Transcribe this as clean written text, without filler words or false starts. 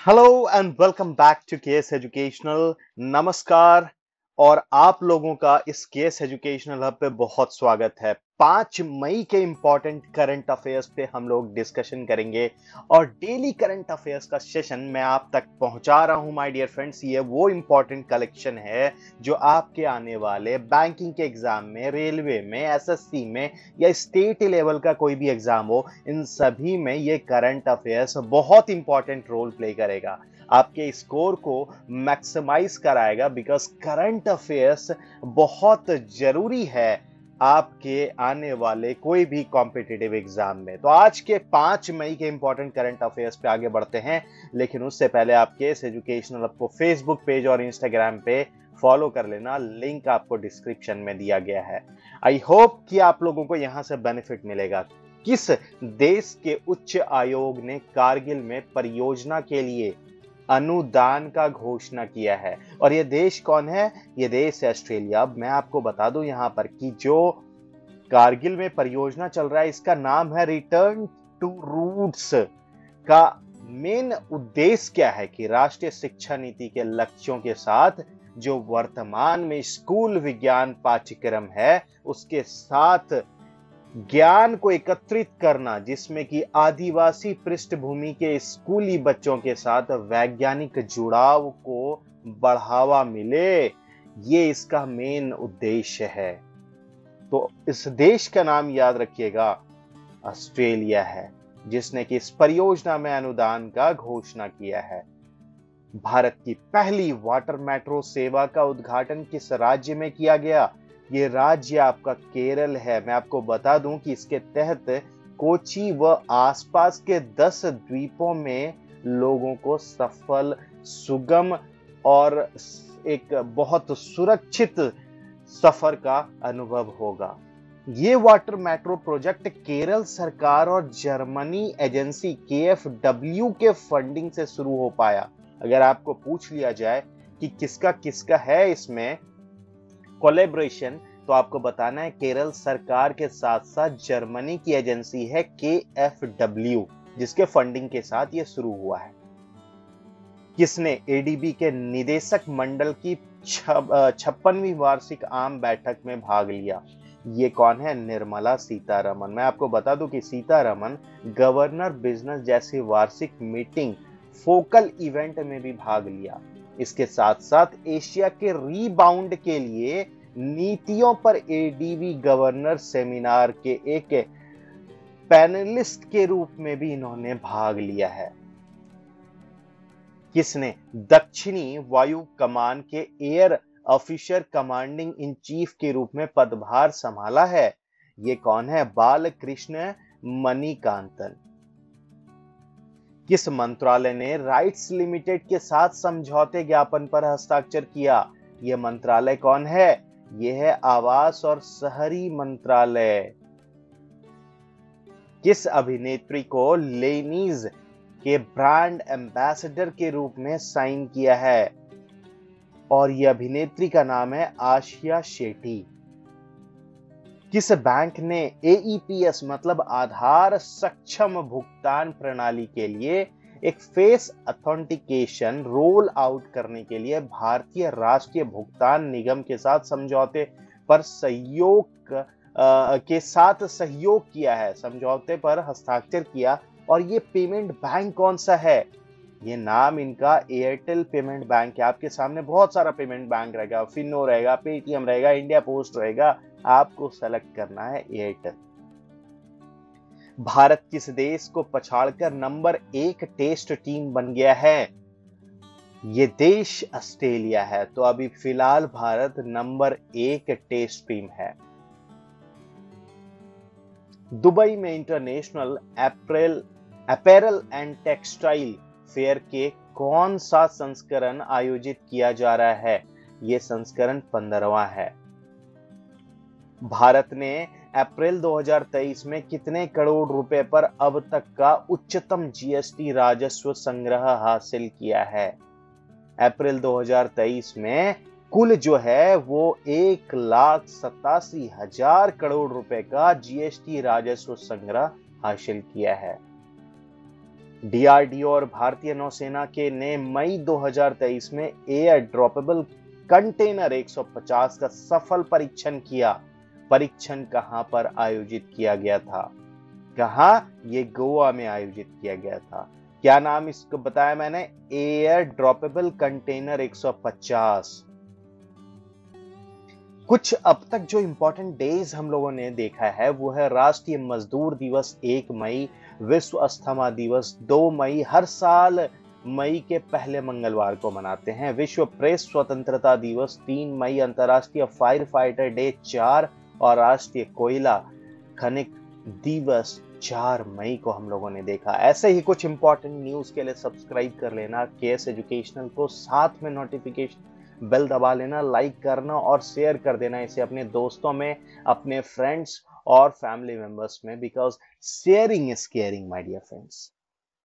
Hello and welcome back to KS educational. नमस्कार। और आप लोगों का इस केएस एजुकेशनल हब पे बहुत स्वागत है। 5 मई के इंपॉर्टेंट करंट अफेयर्स पे हम लोग डिस्कशन करेंगे और डेली करंट अफेयर्स का सेशन मैं आप तक पहुंचा रहा हूं माय डियर फ्रेंड्स। ये वो इंपॉर्टेंट कलेक्शन है जो आपके आने वाले बैंकिंग के एग्जाम में, रेलवे में, एसएससी में या स्टेट लेवल का कोई भी एग्जाम हो, इन सभी में ये करंट अफेयर्स बहुत इंपॉर्टेंट रोल प्ले करेगा। आपके स्कोर को मैक्सिमाइज कराएगा बिकॉज करंट अफेयर्स बहुत जरूरी है आपके आने वाले कोई भी कॉम्पिटिटिव एग्जाम में। तो आज के 5 मई के इंपॉर्टेंट करंट अफेयर्स पे आगे बढ़ते हैं, लेकिन उससे पहले आपके इस एजुकेशनल आपको फेसबुक पेज और इंस्टाग्राम पे फॉलो कर लेना। लिंक आपको डिस्क्रिप्शन में दिया गया है। आई होप कि आप लोगों को यहां से बेनिफिट मिलेगा। किस देश के उच्च आयोग ने कारगिल में परियोजना के लिए अनुदान का घोषणा किया है? और ये देश कौन है? ये देश है ऑस्ट्रेलिया। अब मैं आपको बता दूं यहां पर कि जो कारगिल में परियोजना चल रहा है इसका नाम है रिटर्न टू रूट्स। का मेन उद्देश्य क्या है कि राष्ट्रीय शिक्षा नीति के लक्ष्यों के साथ जो वर्तमान में स्कूल विज्ञान पाठ्यक्रम है उसके साथ ज्ञान को एकत्रित करना, जिसमें कि आदिवासी पृष्ठभूमि के स्कूली बच्चों के साथ वैज्ञानिक जुड़ाव को बढ़ावा मिले, ये इसका मेन उद्देश्य है। तो इस देश का नाम याद रखिएगा, ऑस्ट्रेलिया है, जिसने कि इस परियोजना में अनुदान का घोषणा किया है। भारत की पहली वाटर मेट्रो सेवा का उद्घाटन किस राज्य में किया गया? ये राज्य आपका केरल है। मैं आपको बता दूं कि इसके तहत कोची व आसपास के 10 द्वीपों में लोगों को सफल, सुगम और एक बहुत सुरक्षित सफर का अनुभव होगा। ये वाटर मेट्रो प्रोजेक्ट केरल सरकार और जर्मनी एजेंसी KfW के फंडिंग से शुरू हो पाया। अगर आपको पूछ लिया जाए कि किसका किसका है इसमें कोलैबोरेशन, तो आपको बताना है केरल सरकार के साथ साथ जर्मनी की एजेंसी है KfW, जिसके फंडिंग के साथ यह शुरू हुआ है। किसने ADB के निदेशक मंडल की 56वीं वार्षिक आम बैठक में भाग लिया? ये कौन है? निर्मला सीतारमन। मैं आपको बता दूं कि सीतारमन गवर्नर बिजनेस जैसी वार्षिक मीटिंग, फोकल इवेंट में भी भाग लिया। इसके साथ साथ एशिया के रीबाउंड के लिए नीतियों पर ADB गवर्नर सेमिनार के एक पैनलिस्ट के रूप में भी इन्होंने भाग लिया है। किसने दक्षिणी वायु कमान के air officer commanding in chief के रूप में पदभार संभाला है? ये कौन है? बालकृष्ण मणिकांतन। किस मंत्रालय ने राइट्स लिमिटेड के साथ समझौते ज्ञापन पर हस्ताक्षर किया? यह मंत्रालय कौन है? यह है आवास और शहरी मंत्रालय। किस अभिनेत्री को लेनीज के ब्रांड एम्बेसडर के रूप में साइन किया है? और यह अभिनेत्री का नाम है आशिया शेट्टी। किस बैंक ने AEPS मतलब आधार सक्षम भुगतान प्रणाली के लिए एक फेस ऑथेंटिकेशन रोल आउट करने के लिए भारतीय राष्ट्रीय भुगतान निगम के साथ समझौते पर सहयोग किया है, समझौते पर हस्ताक्षर किया? और ये पेमेंट बैंक कौन सा है? ये नाम इनका एयरटेल पेमेंट बैंक है। आपके सामने बहुत सारा पेमेंट बैंक रहेगा, फिनो रहेगा, पेटीएम रहेगा, इंडिया पोस्ट रहेगा, आपको सेलेक्ट करना है एयरटेल। भारत किस देश को पछाड़कर नंबर 1 टेस्ट टीम बन गया है? ये देश ऑस्ट्रेलिया है। तो अभी फिलहाल भारत नंबर 1 टेस्ट टीम है। दुबई में international apparel and textile fair के कौन सा संस्करण आयोजित किया जा रहा है? यह संस्करण 15वां है। भारत ने अप्रैल 2023 में कितने करोड़ रुपए पर अब तक का उच्चतम GST राजस्व संग्रह हासिल किया है? अप्रैल 2023 में कुल जो है वो 1,87,000 करोड़ रुपए का GST राजस्व संग्रह हासिल किया है। डीआरडीओ और भारतीय नौसेना के ने मई 2023 में एयर ड्रॉपेबल कंटेनर 150 का सफल परीक्षण किया। परीक्षण कहां पर आयोजित किया गया था? कहा? ये गोवा में आयोजित किया गया था। क्या नाम इसको बताया मैंने? Air droppable container 150। कुछ अब तक जो इंपॉर्टेंट डेज हम लोगों ने देखा है वो है राष्ट्रीय मजदूर दिवस 1 मई, विश्व अस्थमा दिवस 2 मई, हर साल मई के पहले मंगलवार को मनाते हैं। विश्व प्रेस स्वतंत्रता दिवस 3 मई, अंतर्राष्ट्रीय फायर फाइटर डे 4 और राष्ट्रीय कोयला खनिक दिवस 4 मई को हम लोगों ने देखा। ऐसे ही कुछ इंपॉर्टेंट न्यूज के लिए सब्सक्राइब कर लेना केएस एजुकेशनल को, साथ में नोटिफिकेशन बेल दबा लेना, लाइक करना और शेयर कर देना इसे अपने दोस्तों में, अपने फ्रेंड्स और फैमिली मेंबर्स में, because sharing is caring my dear friends.